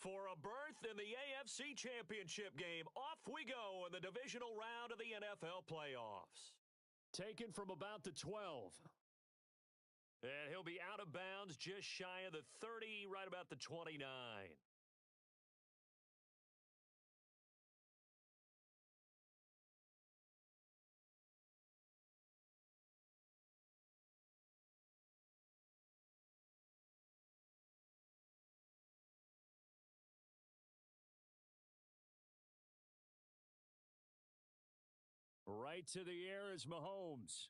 For a berth in the AFC Championship game, off we go in the divisional round of the NFL playoffs. Taken from about the 12. And he'll be out of bounds just shy of the 30, right about the 29. Right to the air is Mahomes.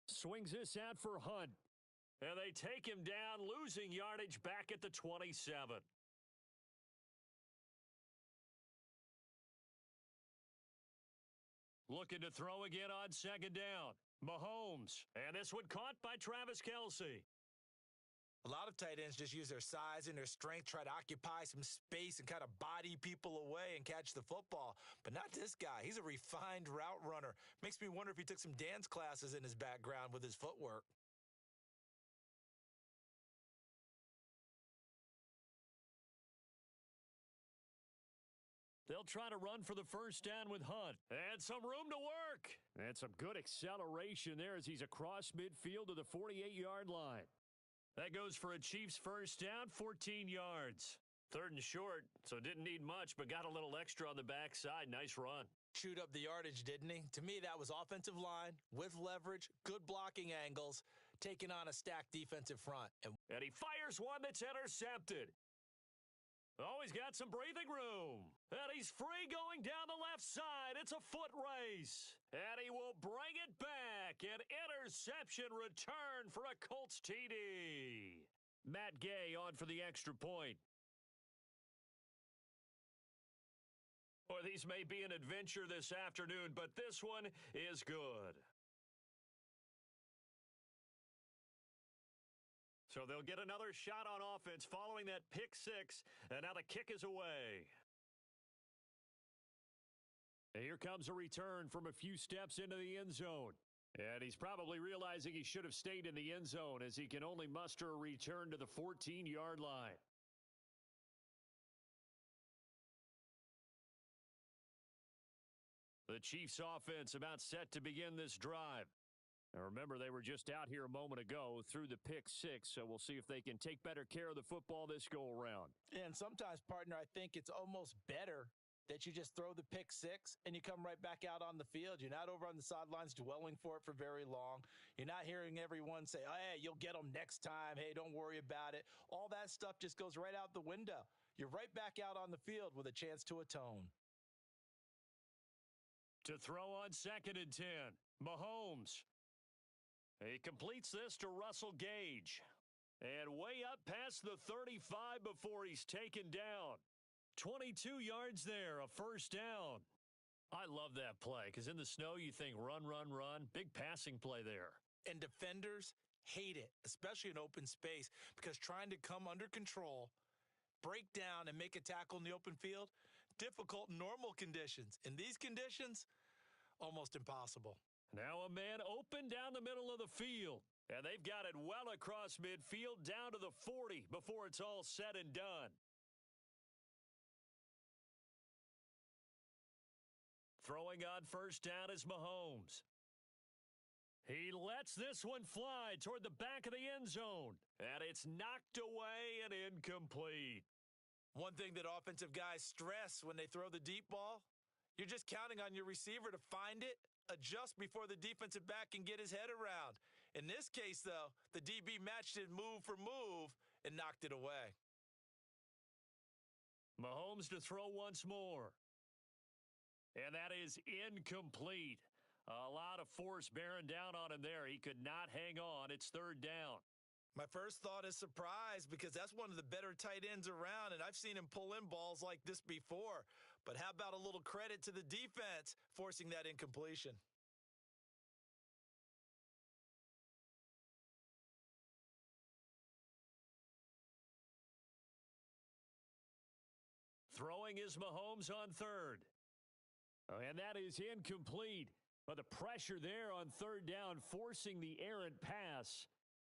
Swings this out for Hunt. And they take him down, losing yardage back at the 27. Looking to throw again on second down. Mahomes. And this one caught by Travis Kelce. A lot of tight ends just use their size and their strength, try to occupy some space and kind of body people away and catch the football. But not this guy. He's a refined route runner. Makes me wonder if he took some dance classes in his background with his footwork. They'll try to run for the first down with Hunt. And some room to work. And some good acceleration there as he's across midfield to the 48-yard line. That goes for a Chiefs first down, 14 yards. Third and short, so didn't need much, but got a little extra on the backside. Nice run. Chewed up the yardage, didn't he? To me, that was offensive line with leverage, good blocking angles, taking on a stacked defensive front. And he fires one that's intercepted. Oh, he's got some breathing room. And he's free going down the left side. It's a foot race. And he will bring it back. An interception return for a Colts TD. Matt Gay on for the extra point. Or these may be an adventure this afternoon, but this one is good. So they'll get another shot on offense following that pick six, and now the kick is away. Here comes a return from a few steps into the end zone. And he's probably realizing he should have stayed in the end zone as he can only muster a return to the 14-yard line. The Chiefs offense about set to begin this drive. Now remember, they were just out here a moment ago through the pick six, so we'll see if they can take better care of the football this go-around. And sometimes, partner, I think it's almost better that you just throw the pick six and you come right back out on the field. You're not over on the sidelines dwelling for it for very long. You're not hearing everyone say, oh, hey, you'll get them next time. Hey, don't worry about it. All that stuff just goes right out the window. You're right back out on the field with a chance to atone. To throw on 2nd and 10, Mahomes. He completes this to Russell Gage. And way up past the 35 before he's taken down. 22 yards there, a first down. I love that play because in the snow you think run, run, run. Big passing play there. And defenders hate it, especially in open space, because trying to come under control, break down, and make a tackle in the open field, difficult in normal conditions. In these conditions, almost impossible. Now a man open down the middle of the field. And they've got it well across midfield down to the 40 before it's all said and done. Throwing on first down is Mahomes. He lets this one fly toward the back of the end zone. And it's knocked away and incomplete. One thing that offensive guys stress when they throw the deep ball, you're just counting on your receiver to find it, adjust before the defensive back can get his head around. In this case, though, the DB matched it move for move and knocked it away. Mahomes to throw once more. And that is incomplete. A lot of force bearing down on him there. He could not hang on. It's 3rd down. My first thought is surprise because that's one of the better tight ends around, and I've seen him pull in balls like this before. But how about a little credit to the defense forcing that incompletion? Throwing is Mahomes on 3rd. And that is incomplete. But the pressure there on 3rd down, forcing the errant pass.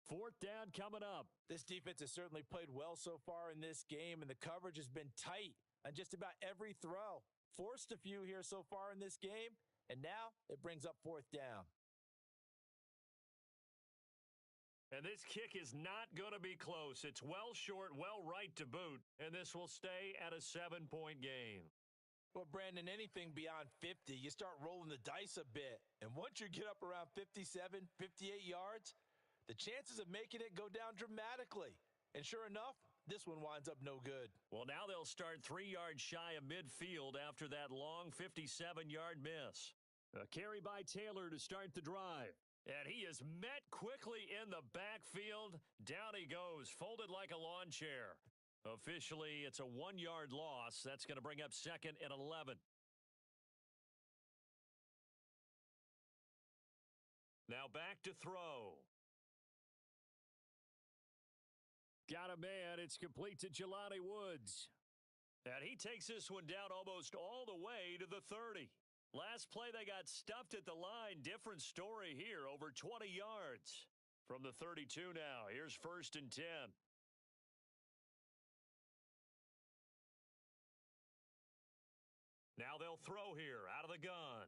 Fourth down coming up. This defense has certainly played well so far in this game, and the coverage has been tight on just about every throw. Forced a few here so far in this game, and now it brings up fourth down. And this kick is not going to be close. It's well short, well right to boot, and this will stay at a 7-point game. Well, Brandon, anything beyond 50, you start rolling the dice a bit. And once you get up around 57, 58 yards, the chances of making it go down dramatically. And sure enough, this one winds up no good. Well, now they'll start 3 yards shy of midfield after that long 57-yard miss. A carry by Taylor to start the drive. And he is met quickly in the backfield. Down he goes, folded like a lawn chair. Officially, it's a 1-yard loss. That's going to bring up second and 11. Now back to throw. Got a man. It's complete to Jelani Woods. And he takes this one down almost all the way to the 30. Last play, they got stuffed at the line. Different story here, over 20 yards. From the 32 now, here's first and 10. Now they'll throw here out of the gun.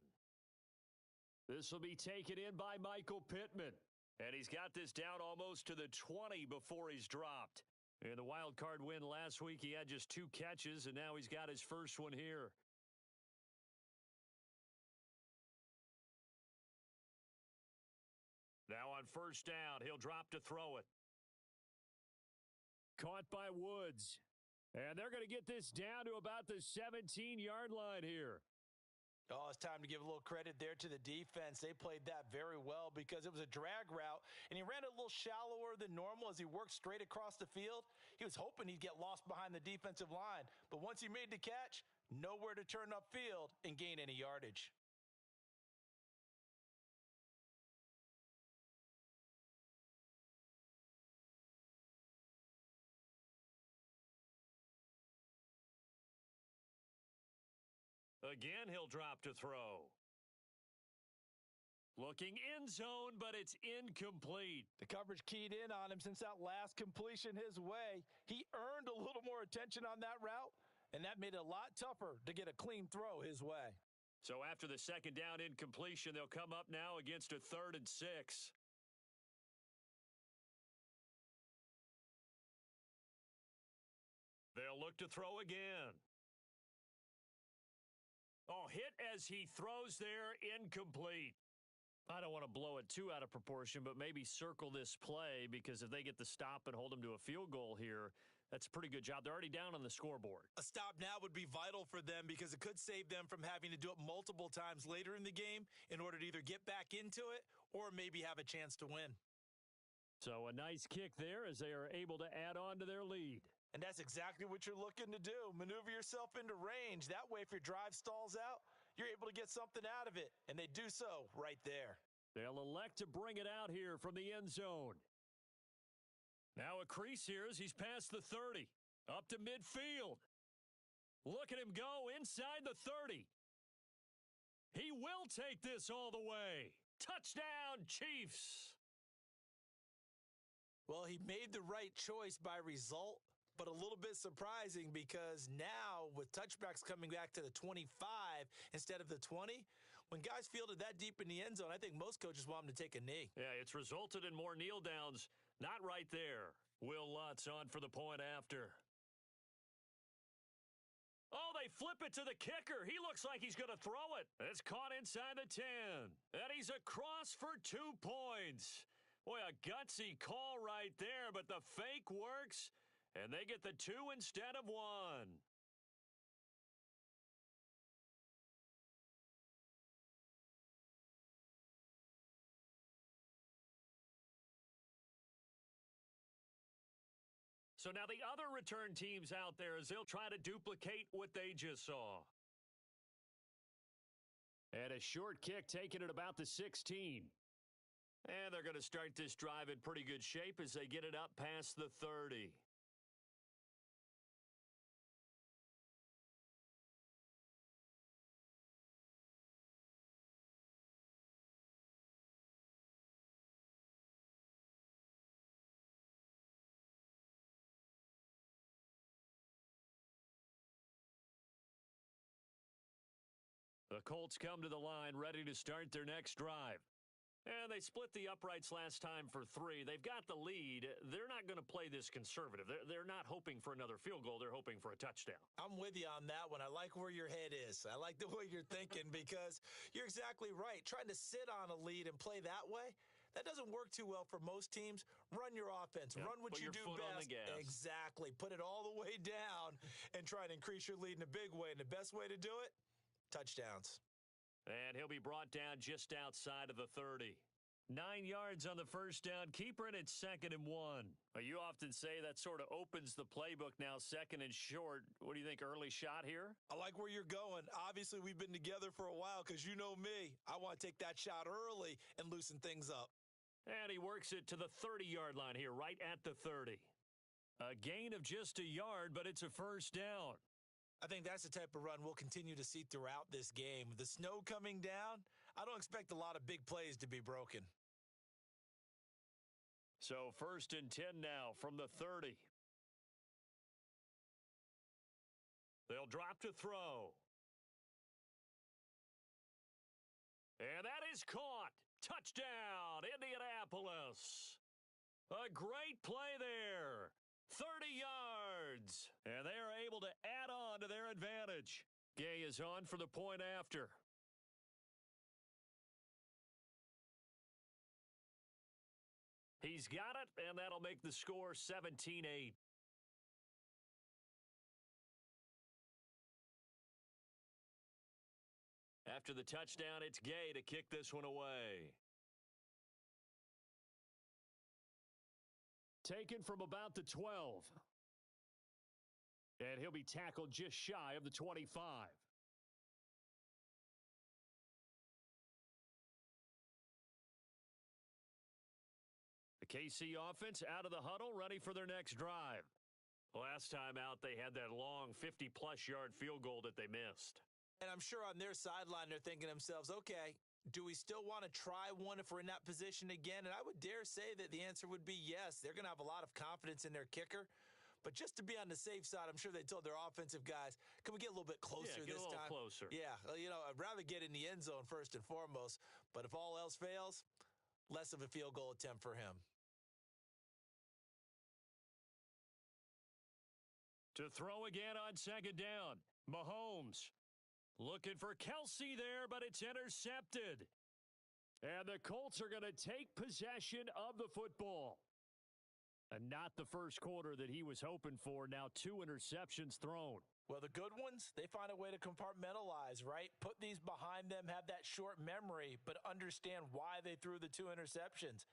This will be taken in by Michael Pittman. And he's got this down almost to the 20 before he's dropped. In the wild card win last week, he had just 2 catches, and now he's got his first one here. Now on first down, he'll drop to throw it. Caught by Woods. And they're going to get this down to about the 17-yard line here. Oh, it's time to give a little credit there to the defense. They played that very well because it was a drag route, and he ran a little shallower than normal as he worked straight across the field. He was hoping he'd get lost behind the defensive line, but once he made the catch, nowhere to turn upfield and gain any yardage. Again, he'll drop to throw. Looking end zone, but it's incomplete. The coverage keyed in on him since that last completion his way. He earned a little more attention on that route, and that made it a lot tougher to get a clean throw his way. So after the second down incompletion, they'll come up now against a 3rd and 6. They'll look to throw again. Oh, hit as he throws there, incomplete. I don't want to blow it too out of proportion, but maybe circle this play because if they get the stop and hold them to a field goal here, that's a pretty good job. They're already down on the scoreboard. A stop now would be vital for them because it could save them from having to do it multiple times later in the game in order to either get back into it or maybe have a chance to win. So a nice kick there as they are able to add on to their lead. And that's exactly what you're looking to do. Maneuver yourself into range. That way, if your drive stalls out, you're able to get something out of it. And they do so right there. They'll elect to bring it out here from the end zone. Now a crease here as he's past the 30. Up to midfield. Look at him go inside the 30. He will take this all the way. Touchdown, Chiefs. Well, he made the right choice by result, but a little bit surprising because now with touchbacks coming back to the 25 instead of the 20, when guys fielded that deep in the end zone, I think most coaches want them to take a knee. Yeah, it's resulted in more kneel downs. Not right there. Will Lutz on for the point after. Oh, they flip it to the kicker. He looks like he's going to throw it. It's caught inside the 10. And he's across for 2 points. Boy, a gutsy call right there, but the fake works, and they get the 2 instead of 1. So now the other return teams out there as they'll try to duplicate what they just saw. And a short kick taken at about the 16. And they're going to start this drive in pretty good shape as they get it up past the 30. The Colts come to the line ready to start their next drive. And they split the uprights last time for 3. They've got the lead. They're not going to play this conservative. They're not hoping for another field goal. They're hoping for a touchdown. I'm with you on that one. I like where your head is. I like the way you're thinking because you're exactly right. Trying to sit on a lead and play that way, that doesn't work too well for most teams. Run your offense. Yep. Run what Put you your do foot best. on the gas. Exactly. Put it all the way down and try to increase your lead in a big way. And the best way to do it, touchdowns. And he'll be brought down just outside of the 30. 9 yards on the first down. Keeper in at 2nd and 1. You often say that sort of opens the playbook now, 2nd and short. What do you think, early shot here? I like where you're going. Obviously, we've been together for a while because you know me. I want to take that shot early and loosen things up. And he works it to the 30-yard line here, right at the 30. A gain of just a yard, but it's a first down. I think that's the type of run we'll continue to see throughout this game. With the snow coming down, I don't expect a lot of big plays to be broken. So 1st and 10 now from the 30. They'll drop to throw. And that is caught. Touchdown, Indianapolis. A great play there. 30 yards. And they are able to add on to their advantage. Gay is on for the point after. He's got it, and that'll make the score 17-8. After the touchdown, it's Gay to kick this one away. Taken from about the 12. And he'll be tackled just shy of the 25. The KC offense out of the huddle, ready for their next drive. Last time out, they had that long 50-plus yard field goal that they missed. And I'm sure on their sideline, they're thinking to themselves, okay, do we still want to try one if we're in that position again? And I would dare say that the answer would be yes. They're going to have a lot of confidence in their kicker. But just to be on the safe side, I'm sure they told their offensive guys, can we get a little bit closer this time? Yeah, get a little closer. Yeah, I'd rather get in the end zone first and foremost. But if all else fails, less of a field goal attempt for him. To throw again on 2nd down, Mahomes looking for Kelsey there, but it's intercepted. And the Colts are going to take possession of the football. And not the first quarter that he was hoping for. Now 2 interceptions thrown. Well, the good ones, they find a way to compartmentalize, right? Put these behind them, have that short memory, but understand why they threw the 2 interceptions.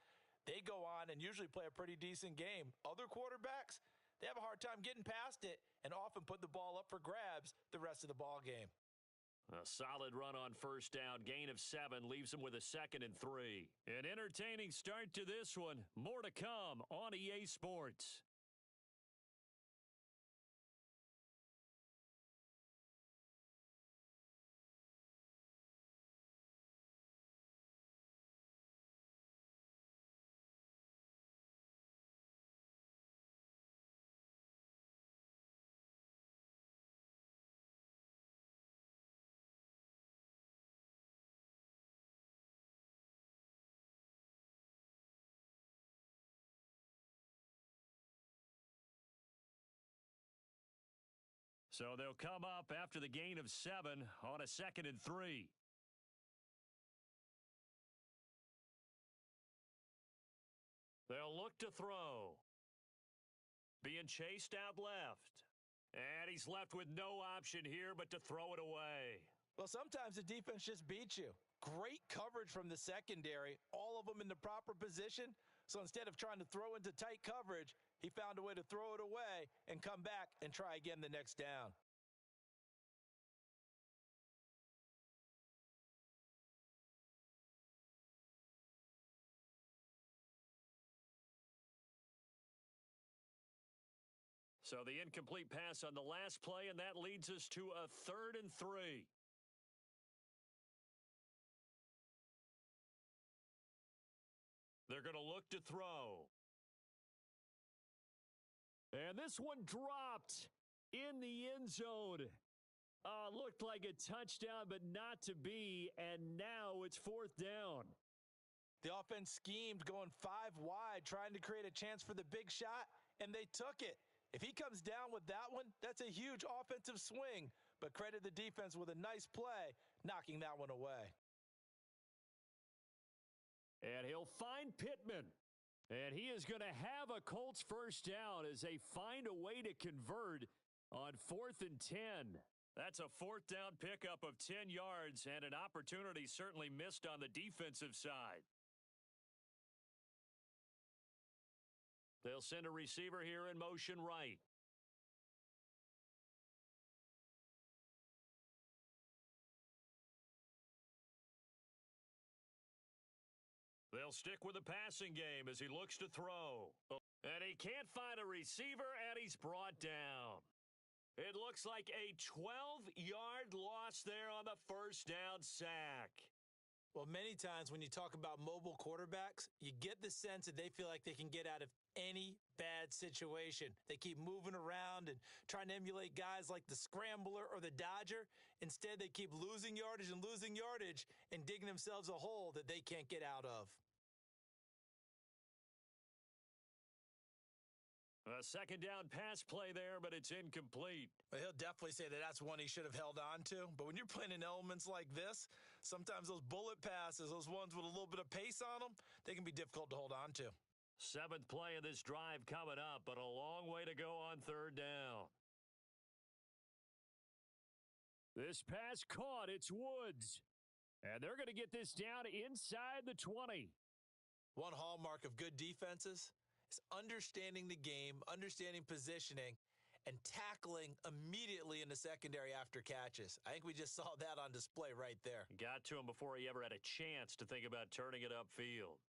They go on and usually play a pretty decent game. Other quarterbacks, they have a hard time getting past it and often put the ball up for grabs the rest of the ball game. A solid run on first down. Gain of 7 leaves him with a 2nd and 3. An entertaining start to this one. More to come on EA Sports. So they'll come up after the gain of 7 on a 2nd and 3. They'll look to throw. Being chased out left. And he's left with no option here but to throw it away. Well, sometimes the defense just beats you. Great coverage from the secondary, all of them in the proper position. So instead of trying to throw into tight coverage, he found a way to throw it away and come back and try again the next down. So the incomplete pass on the last play, and that leads us to a 3rd and 3. They're going to look to throw. And this one dropped in the end zone. Looked like a touchdown, but not to be, and now it's fourth down. The offense schemed going 5 wide, trying to create a chance for the big shot, and they took it. If he comes down with that one, that's a huge offensive swing, but credit the defense with a nice play, knocking that one away. And he'll find Pittman. And he is going to have a Colts first down as they find a way to convert on 4th and 10. That's a fourth down pickup of 10 yards and an opportunity certainly missed on the defensive side. They'll send a receiver here in motion right. They'll stick with the passing game as he looks to throw. And he can't find a receiver, and he's brought down. It looks like a 12-yard loss there on the first down sack. Well, many times when you talk about mobile quarterbacks, you get the sense that they feel like they can get out of any bad situation. They keep moving around and trying to emulate guys like the Scrambler or the Dodger. Instead, they keep losing yardage and digging themselves a hole that they can't get out of. A second down pass play there, but it's incomplete. Well, he'll definitely say that that's one he should have held on to. But when you're playing in elements like this, sometimes those bullet passes, those ones with a little bit of pace on them, they can be difficult to hold on to. Seventh play of this drive coming up, but a long way to go on third down. This pass caught. It's Woods. And they're going to get this down inside the 20. One hallmark of good defenses is understanding the game, understanding positioning, and tackling immediately in the secondary after catches. I think we just saw that on display right there. Got to him before he ever had a chance to think about turning it upfield.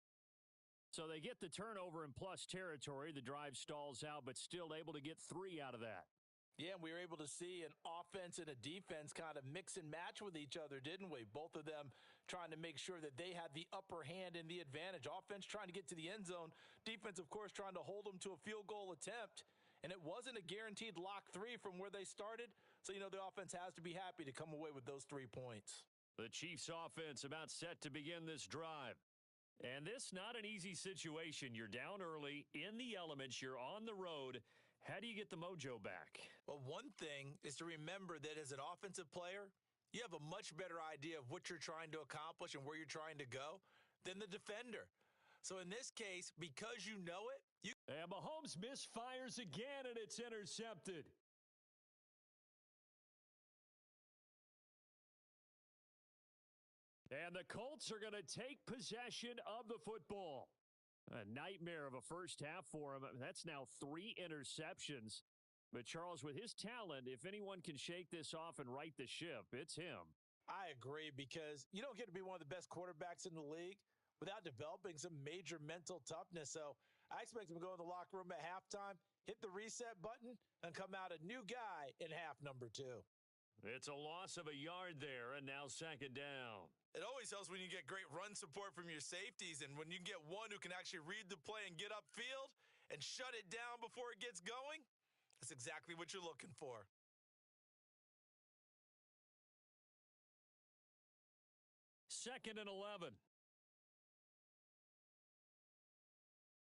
So they get the turnover in plus territory. The drive stalls out, but still able to get 3 out of that. Yeah, we were able to see an offense and a defense kind of mix and match with each other, didn't we? Both of them trying to make sure that they had the upper hand and the advantage. Offense trying to get to the end zone. Defense, of course, trying to hold them to a field goal attempt. And it wasn't a guaranteed lock 3 from where they started. So, the offense has to be happy to come away with those 3 points. The Chiefs offense about set to begin this drive. And this not an easy situation. You're down early, in the elements, you're on the road. How do you get the mojo back? Well, one thing is to remember that as an offensive player, you have a much better idea of what you're trying to accomplish and where you're trying to go than the defender. So in this case, because you know it, and Mahomes misfires again, and it's intercepted. And the Colts are going to take possession of the football. A nightmare of a first half for him. That's now 3 interceptions. But Charles, with his talent, if anyone can shake this off and right the ship, it's him. I agree, because you don't get to be one of the best quarterbacks in the league without developing some major mental toughness. So I expect him to go in the locker room at halftime, hit the reset button, and come out a new guy in half number 2. It's a loss of a yard there, and now second down. It always helps when you get great run support from your safeties, and when you get one who can actually read the play and get upfield and shut it down before it gets going, that's exactly what you're looking for. Second and 11.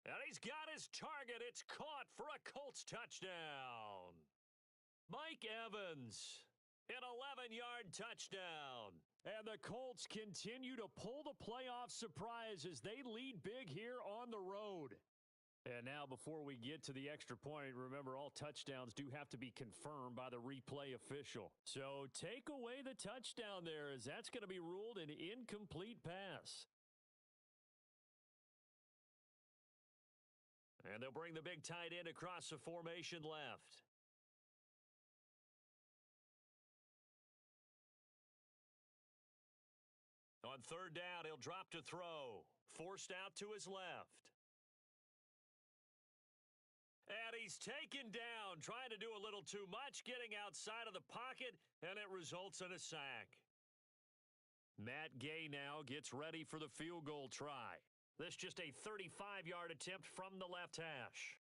And he's got his target. It's caught for a Colts touchdown. Mike Evans, an 11-yard touchdown. And the Colts continue to pull the playoff surprise as they lead big here on the road. And now before we get to the extra point, remember all touchdowns do have to be confirmed by the replay official. So take away the touchdown there, as that's going to be ruled an incomplete pass. And they'll bring the big tight end across the formation left. On third down, he'll drop to throw. Forced out to his left. And he's taken down, trying to do a little too much, getting outside of the pocket, and it results in a sack. Matt Gay now gets ready for the field goal try. This just a 35-yard attempt from the left hash.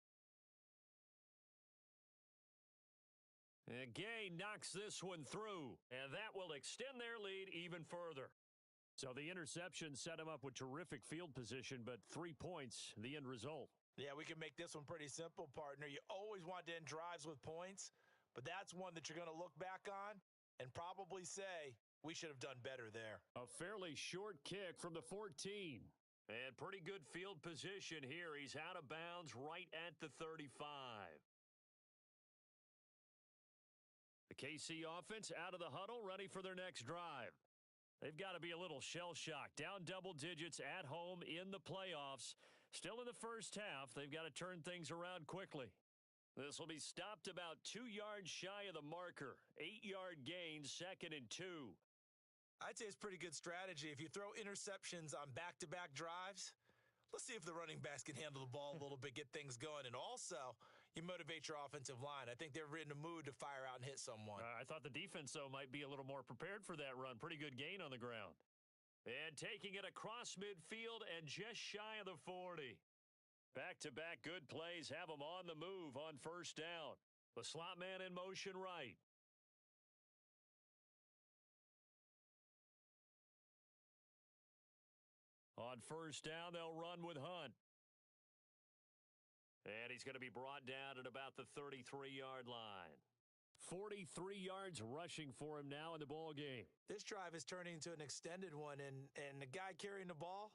And Gay knocks this one through, and that will extend their lead even further. So the interception set him up with terrific field position, but 3 points, the end result. Yeah, we can make this one pretty simple, partner. You always want to end drives with points, but that's one that you're going to look back on and probably say, we should have done better there. A fairly short kick from the 14. And pretty good field position here. He's out of bounds right at the 35. The KC offense out of the huddle, ready for their next drive. They've got to be a little shell-shocked. Down double digits at home in the playoffs. Still in the first half, they've got to turn things around quickly. This will be stopped about 2 yards shy of the marker. 8-yard gain, 2nd and 2. I'd say it's pretty good strategy. If you throw interceptions on back-to-back drives, let's see if the running backs can handle the ball a little bit, get things going. And also, you motivate your offensive line. I think they're in a mood to fire out and hit someone. I thought the defense, though, might be a little more prepared for that run. Pretty good gain on the ground. And taking it across midfield and just shy of the 40. Back-to-back good plays have them on the move on first down. The slot man in motion right. On first down, they'll run with Hunt. And he's going to be brought down at about the 33-yard line. 43 yards rushing for him now in the ball game. This drive is turning into an extended one, and the guy carrying the ball,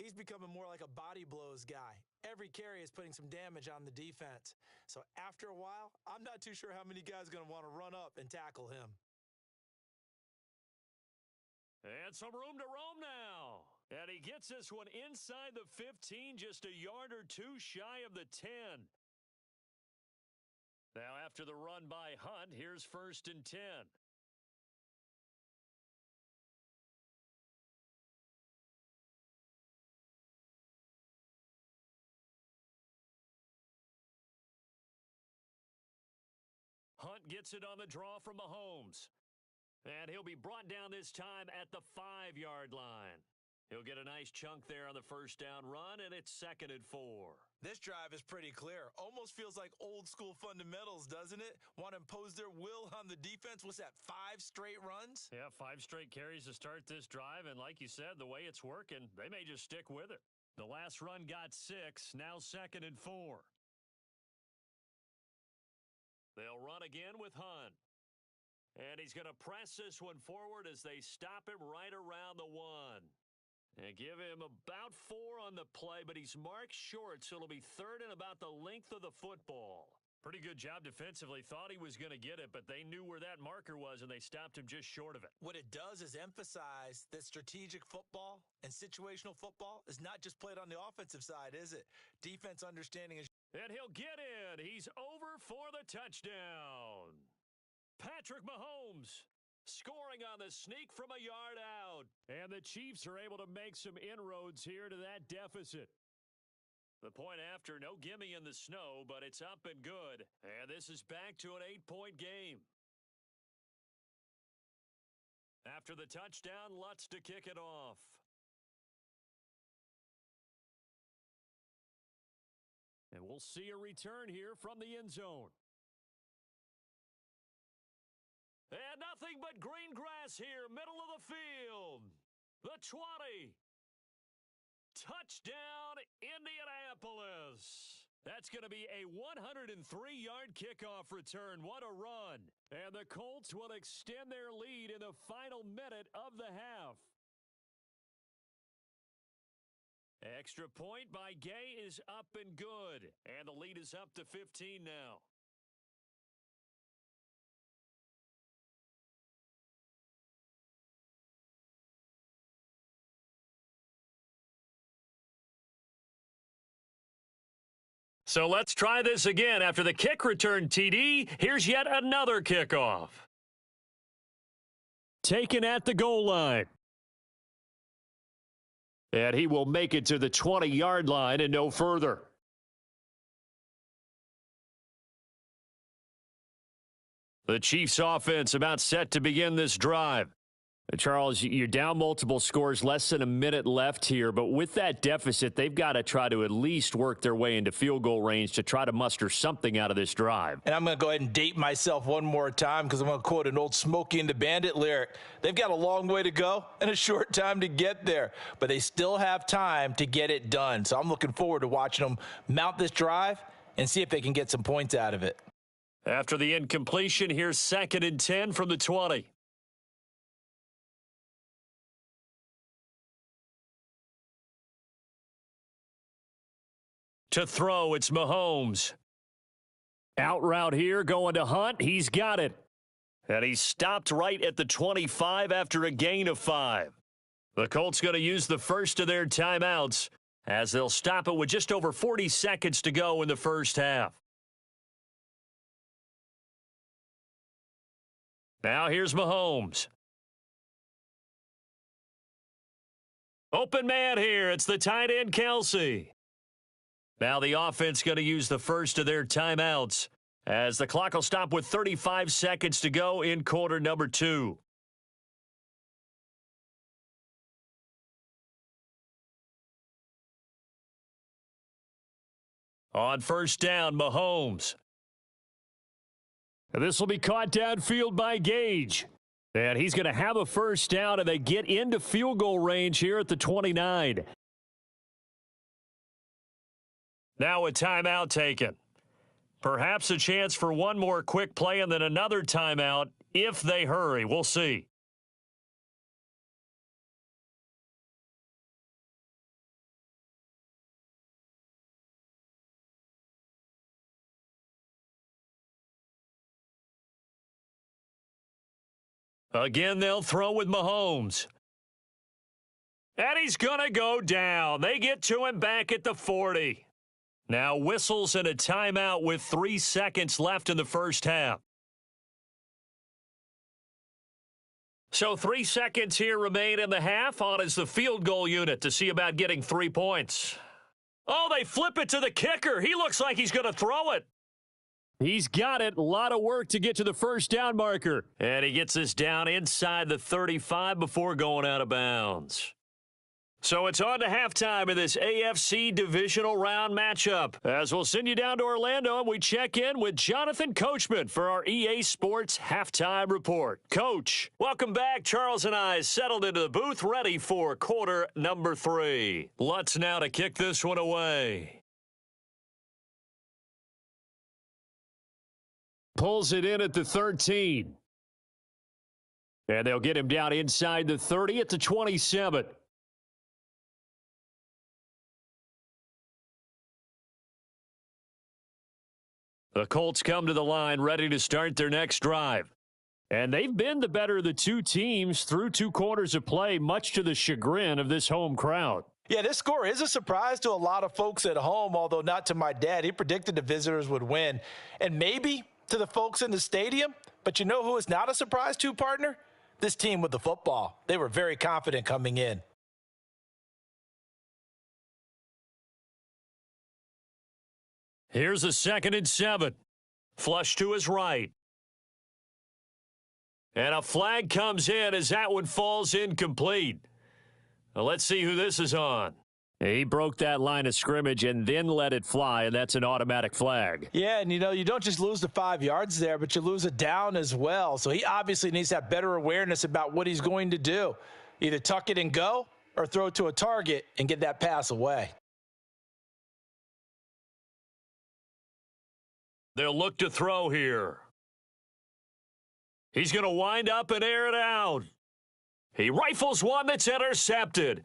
he's becoming more like a body blows guy. Every carry is putting some damage on the defense. So after a while, I'm not too sure how many guys are going to want to run up and tackle him. And some room to roam now. And he gets this one inside the 15, just a yard or two shy of the 10. Now after the run by Hunt, here's 1st and 10. Hunt gets it on the draw from Mahomes. And he'll be brought down this time at the 5-yard line. He'll get a nice chunk there on the first down run, and it's 2nd and 4. This drive is pretty clear. Almost feels like old school fundamentals, doesn't it? Want to impose their will on the defense. What's that, 5 straight runs? Yeah, 5 straight carries to start this drive, and like you said, the way it's working, they may just stick with it. The last run got 6, now 2nd and 4. They'll run again with Hunt. And he's going to press this one forward as they stop him right around the 1. And give him about 4 on the play, but he's marked short, so it'll be 3rd and about the length of the football. Pretty good job defensively. Thought he was going to get it, but they knew where that marker was, and they stopped him just short of it. What it does is emphasize that strategic football and situational football is not just played on the offensive side, is it? Defense understanding is... And he'll get in. He's over for the touchdown. Patrick Mahomes scoring on the sneak from a yard out. And the Chiefs are able to make some inroads here to that deficit. The point after, no gimme in the snow, but it's up and good. And this is back to an 8-point game. After the touchdown, Lutz to kick it off. And we'll see a return here from the end zone. And nothing but green grass here, middle of the field. The 20. Touchdown, Indianapolis. That's going to be a 103-yard kickoff return. What a run. And the Colts will extend their lead in the final minute of the half. Extra point by Gay is up and good. And the lead is up to 15 now. So let's try this again. After the kick return TD, here's yet another kickoff. Taken at the goal line. And he will make it to the 20-yard line and no further. The Chiefs offense about set to begin this drive. Charles, you're down multiple scores, less than a minute left here, but with that deficit, they've got to try to at least work their way into field goal range to try to muster something out of this drive. And I'm going to go ahead and date myself one more time because I'm going to quote an old Smokey and the Bandit lyric. They've got a long way to go and a short time to get there, but they still have time to get it done. So I'm looking forward to watching them mount this drive and see if they can get some points out of it. After the incompletion, here's 2nd and 10 from the 20. To throw, it's Mahomes. Out route here, going to Hunt. He's got it. And he's stopped right at the 25 after a gain of 5. The Colts going to use the first of their timeouts as they'll stop it with just over 40 seconds to go in the first half. Now here's Mahomes. Open man here. It's the tight end, Kelsey. Now the offense going to use the first of their timeouts as the clock will stop with 35 seconds to go in quarter number 2. On first down, Mahomes. And this will be caught downfield by Gage. And he's going to have a first down, and they get into field goal range here at the 29. Now a timeout taken. Perhaps a chance for one more quick play and then another timeout if they hurry. We'll see. Again, they'll throw with Mahomes. And he's going to go down. They get to him back at the 40. Now whistles and a timeout with 3 seconds left in the first half. So 3 seconds here remain in the half. On is the field goal unit to see about getting 3 points. Oh, they flip it to the kicker. He looks like he's going to throw it. He's got it. A lot of work to get to the first down marker. And he gets this down inside the 35 before going out of bounds. So it's on to halftime in this AFC divisional round matchup. As we'll send you down to Orlando and we check in with Jonathan Coachman for our EA Sports Halftime Report. Coach, welcome back. Charles and I settled into the booth ready for quarter number 3. Let's now to kick this one away. Pulls it in at the 13. And they'll get him down inside the 30 at the 27. The Colts come to the line ready to start their next drive. And they've been the better of the two teams through 2 quarters of play, much to the chagrin of this home crowd. Yeah, this score is a surprise to a lot of folks at home, although not to my dad. He predicted the visitors would win. And maybe to the folks in the stadium, but you know who is not a surprise to, partner? This team with the football. They were very confident coming in. Here's a 2nd and 7. Flush to his right. And a flag comes in as that one falls incomplete. Now let's see who this is on. He broke that line of scrimmage and then let it fly, and that's an automatic flag. Yeah, and you don't just lose the 5 yards there, but you lose it down as well. So he obviously needs to have better awareness about what he's going to do. Either tuck it and go or throw it to a target and get that pass away. They'll look to throw here. He's going to wind up and air it out. He rifles one that's intercepted.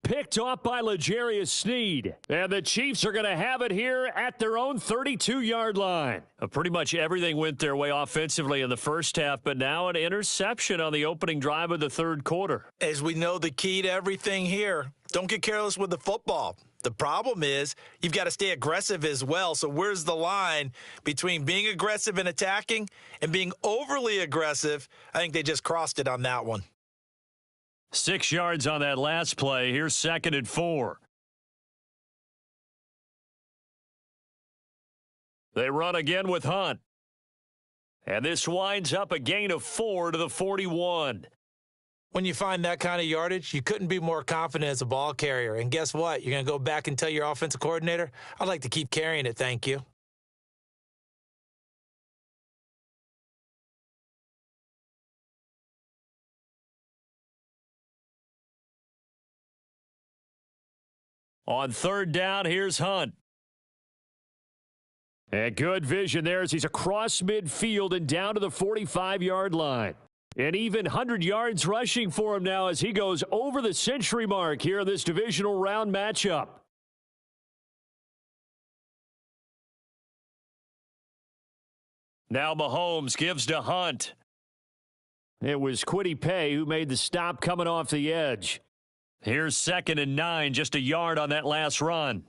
Picked off by L'Jarius Sneed. And the Chiefs are going to have it here at their own 32-yard line. Pretty much everything went their way offensively in the first half, but now an interception on the opening drive of the third quarter. As we know, the key to everything here, don't get careless with the football. The problem is you've got to stay aggressive as well. So where's the line between being aggressive and attacking and being overly aggressive? I think they just crossed it on that one. 6 yards on that last play. Here's 2nd and 4. They run again with Hunt. And this winds up a gain of 4 to the 41. When you find that kind of yardage, you couldn't be more confident as a ball carrier. And guess what? You're going to go back and tell your offensive coordinator, I'd like to keep carrying it, thank you. On third down, here's Hunt. And good vision there as he's across midfield and down to the 45-yard line. And even 100 yards rushing for him now as he goes over the century mark here in this divisional round matchup. Now Mahomes gives to Hunt. It was Kwity Paye who made the stop coming off the edge. Here's 2nd and 9, just a yard on that last run.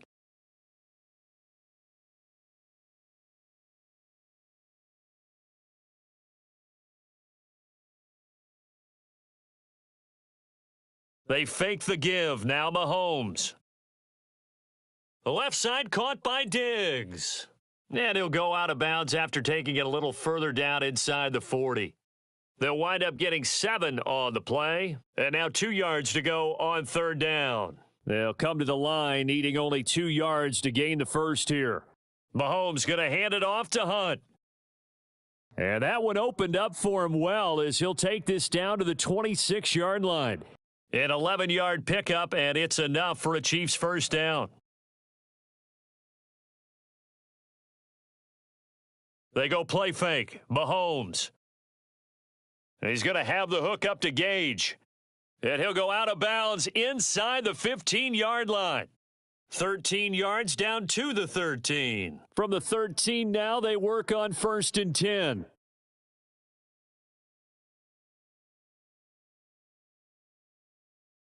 They fake the give. Now Mahomes. The left side caught by Diggs. And he'll go out of bounds after taking it a little further down inside the 40. They'll wind up getting 7 on the play. And now 2 yards to go on third down. They'll come to the line needing only 2 yards to gain the first here. Mahomes going to hand it off to Hunt. And that one opened up for him well as he'll take this down to the 26-yard line. An 11-yard pickup, and it's enough for a Chiefs first down. They go play fake. Mahomes. And he's going to have the hook up to Gage. And he'll go out of bounds inside the 15-yard line. 13 yards down to the 13. From the 13 now, they work on 1st and 10.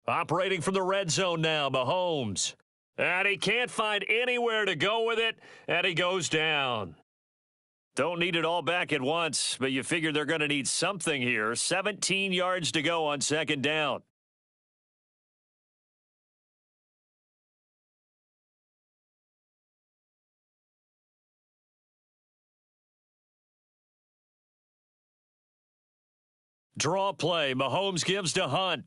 Operating from the red zone now, Mahomes. And he can't find anywhere to go with it, and he goes down. Don't need it all back at once, but you figure they're going to need something here. 17 yards to go on 2nd down. Draw play. Mahomes gives to Hunt.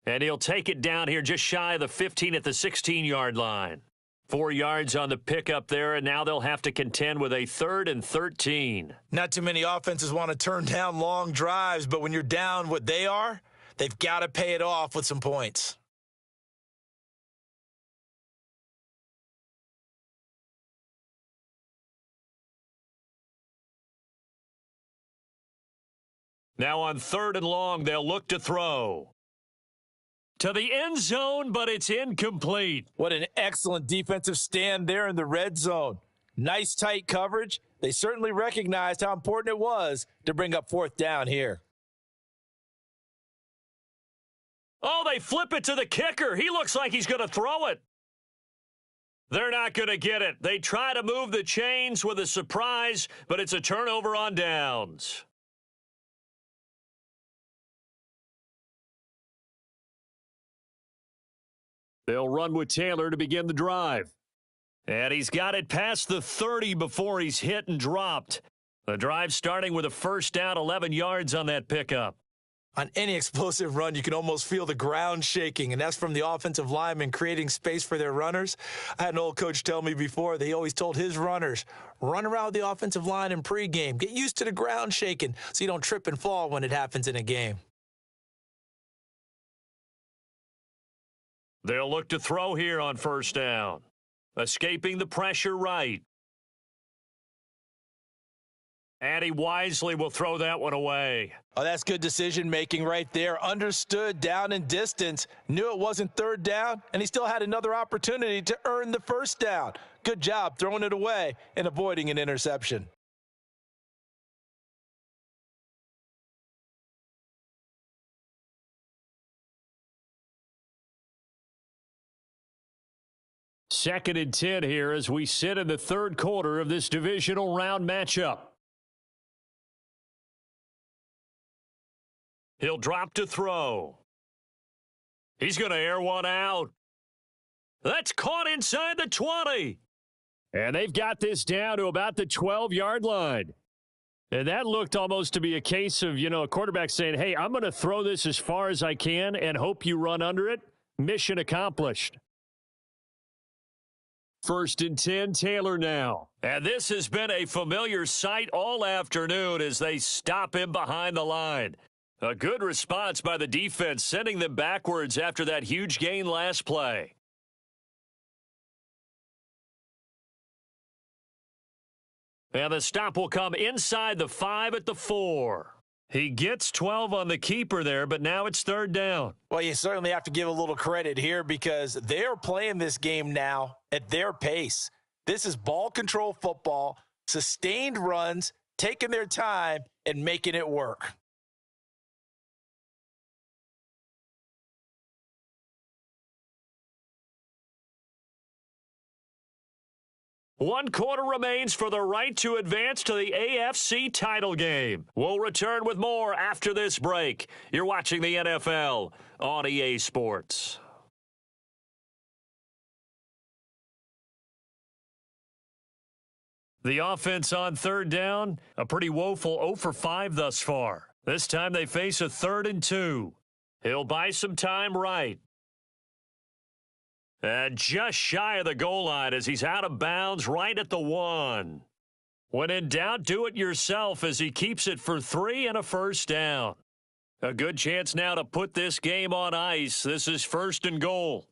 And he'll take it down here just shy of the 15 at the 16-yard line. 4 yards on the pickup there, and now they'll have to contend with a 3rd and 13. Not too many offenses want to turn down long drives, but when you're down what they are, they've got to pay it off with some points. Now on 3rd and long, they'll look to throw. To the end zone, but it's incomplete. What an excellent defensive stand there in the red zone. Nice tight coverage. They certainly recognized how important it was to bring up 4th down here. Oh, they flip it to the kicker. He looks like he's going to throw it. They're not going to get it. They try to move the chains with a surprise, but it's a turnover on downs. They'll run with Taylor to begin the drive. And he's got it past the 30 before he's hit and dropped. The drive starting with a 1st down, 11 yards on that pickup. On any explosive run, you can almost feel the ground shaking, and that's from the offensive linemen creating space for their runners. I had an old coach tell me before that he always told his runners, run around the offensive line in pregame. Get used to the ground shaking so you don't trip and fall when it happens in a game. They'll look to throw here on 1st down. Escaping the pressure right. And he wisely will throw that one away. Oh, that's good decision-making right there. Understood down and distance. Knew it wasn't 3rd down, and he still had another opportunity to earn the 1st down. Good job throwing it away and avoiding an interception. Second and 10 here as we sit in the 3rd quarter of this divisional round matchup. He'll drop to throw. He's going to air one out. That's caught inside the 20. And they've got this down to about the 12-yard line. And that looked almost to be a case of, a quarterback saying, hey, I'm going to throw this as far as I can and hope you run under it. Mission accomplished. 1st and 10, Taylor now. And this has been a familiar sight all afternoon as they stop him behind the line. A good response by the defense, sending them backwards after that huge gain last play. And the stop will come inside the 5 at the 4. He gets 12 on the keeper there, but now it's 3rd down. Well, you certainly have to give a little credit here because they're playing this game now at their pace. This is ball control football, sustained runs, taking their time, and making it work. One quarter remains for the right to advance to the AFC title game. We'll return with more after this break. You're watching the NFL on EA Sports. The offense on 3rd down, a pretty woeful 0 for 5 thus far. This time they face a 3rd and 2. He'll buy some time right. And just shy of the goal line as he's out of bounds right at the 1. When in doubt, do it yourself as he keeps it for 3 and a 1st down. A good chance now to put this game on ice. This is 1st and goal.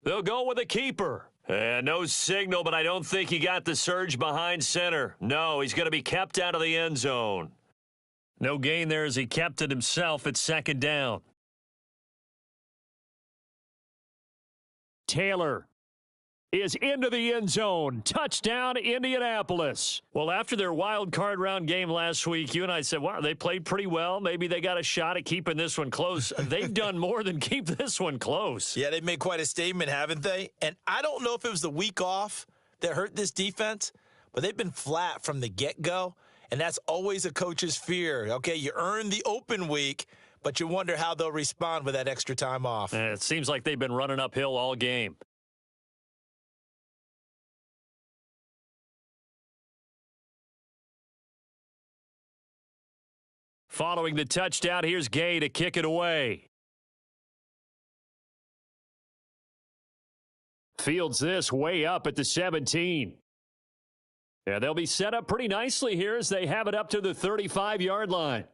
They'll go with a keeper. And no signal, but I don't think he got the surge behind center. No, he's going to be kept out of the end zone. No gain there as he kept it himself at 2nd down. Taylor is into the end zone. Touchdown, Indianapolis. Well, after their wild card round game last week, you and I said, wow, they played pretty well. Maybe they got a shot at keeping this one close. They've done more than keep this one close. Yeah, they've made quite a statement, haven't they? And I don't know if it was the week off that hurt this defense, but they've been flat from the get-go, and that's always a coach's fear. Okay, you earn the open week, but you wonder how they'll respond with that extra time off. And it seems like they've been running uphill all game. Following the touchdown, here's Gay to kick it away. Fields this way up at the 17. Yeah, they'll be set up pretty nicely here as they have it up to the 35-yard line.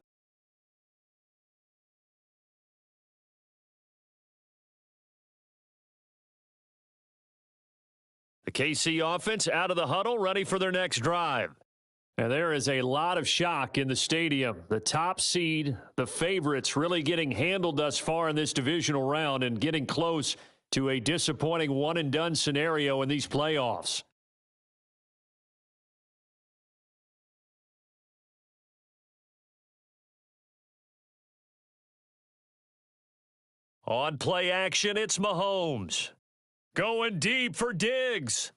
The KC offense out of the huddle, ready for their next drive. And there is a lot of shock in the stadium. The top seed, the favorites, really getting handled thus far in this divisional round and getting close to a disappointing one-and-done scenario in these playoffs. On play action, it's Mahomes. Going deep for Diggs.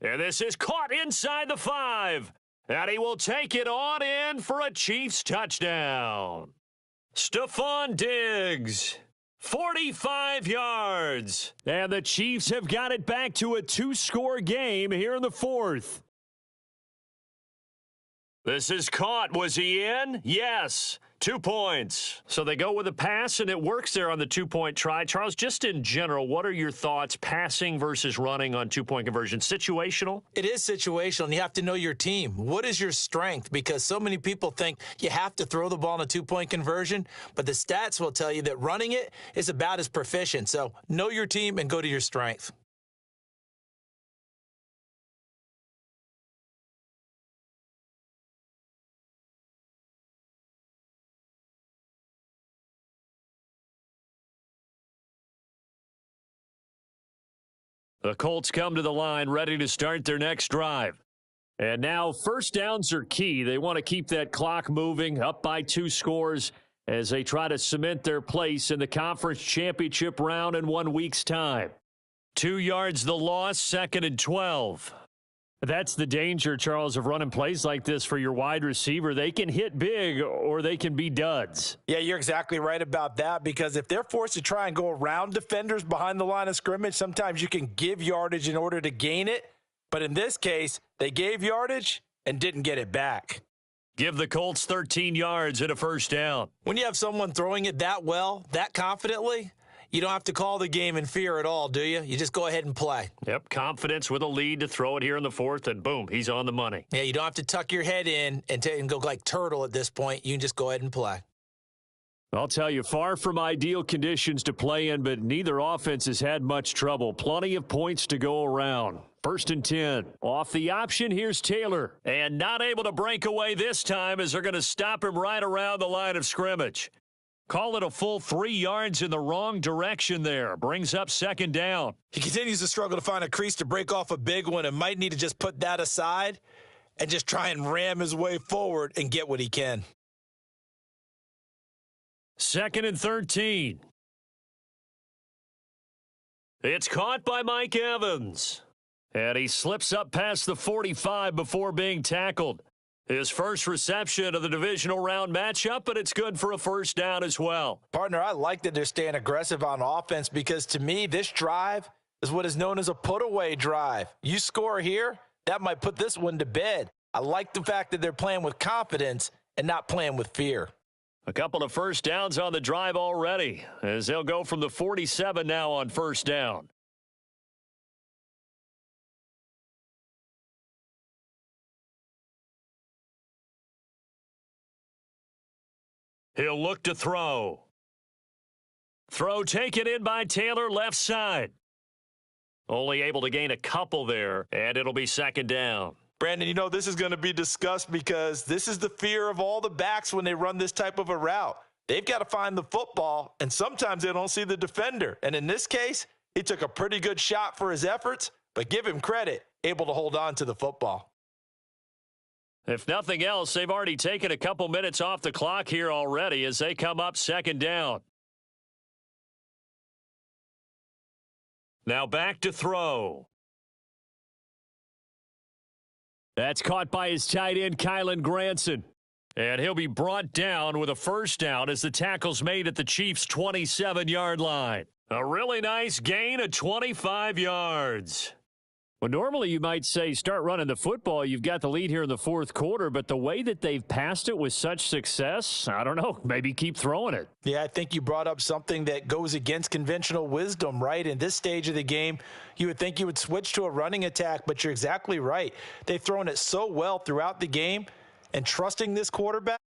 And this is caught inside the 5. And he will take it on in for a Chiefs touchdown. Stephon Diggs, 45 yards. And the Chiefs have got it back to a 2-score game here in the 4th. This is caught. Was he in? Yes. 2 points. So they go with a pass, and it works there on the 2-point try. Charles, just in general, what are your thoughts passing versus running on 2-point conversion? Situational? It is situational, and you have to know your team. What is your strength? Because so many people think you have to throw the ball in a 2-point conversion, but the stats will tell you that running it is about as proficient. So know your team and go to your strength. The Colts come to the line ready to start their next drive. And now 1st downs are key. They want to keep that clock moving up by 2 scores as they try to cement their place in the conference championship round in 1 week's time. 2 yards the loss, 2nd and 12. That's the danger, Charles, of running plays like this for your wide receiver. They can hit big or they can be duds. Yeah, you're exactly right about that because if they're forced to try and go around defenders behind the line of scrimmage, sometimes you can give yardage in order to gain it. But in this case, they gave yardage and didn't get it back. Give the Colts 13 yards and a first down. When you have someone throwing it that well, that confidently, you don't have to call the game in fear at all, do you? You just go ahead and play. Yep, confidence with a lead to throw it here in the fourth, and boom, he's on the money. Yeah, you don't have to tuck your head in and go like turtle at this point. You can just go ahead and play. I'll tell you, far from ideal conditions to play in, but neither offense has had much trouble. Plenty of points to go around. 1st and 10. Off the option, here's Taylor. And not able to break away this time as they're going to stop him right around the line of scrimmage. Call it a full 3 yards in the wrong direction there. Brings up 2nd down. He continues to struggle to find a crease to break off a big one and might need to just put that aside and just try and ram his way forward and get what he can. 2nd and 13. It's caught by Mike Evans. And he slips up past the 45 before being tackled. His first reception of the divisional round matchup, but it's good for a first down as well. Partner, I like that they're staying aggressive on offense because to me, this drive is what is known as a put-away drive. You score here, that might put this one to bed. I like the fact that they're playing with confidence and not playing with fear. A couple of first downs on the drive already, as they'll go from the 47 now on first down. He'll look to throw. Throw taken in by Taylor, left side. Only able to gain a couple there, and it'll be 2nd down. Brandon, you know, this is going to be discussed because this is the fear of all the backs when they run this type of a route. They've got to find the football, and sometimes they don't see the defender. And in this case, he took a pretty good shot for his efforts, but give him credit, able to hold on to the football. If nothing else, they've already taken a couple minutes off the clock here already as they come up 2nd down. Now back to throw. That's caught by his tight end, Kylan Granson. And he'll be brought down with a first down as the tackle's made at the Chiefs' 27-yard line. A really nice gain of 25 yards. Well, normally you might say start running the football. You've got the lead here in the fourth quarter, but the way that they've passed it with such success, I don't know, maybe keep throwing it. Yeah, I think you brought up something that goes against conventional wisdom, right? In this stage of the game, you would think you would switch to a running attack, but you're exactly right. They've thrown it so well throughout the game, and trusting this quarterback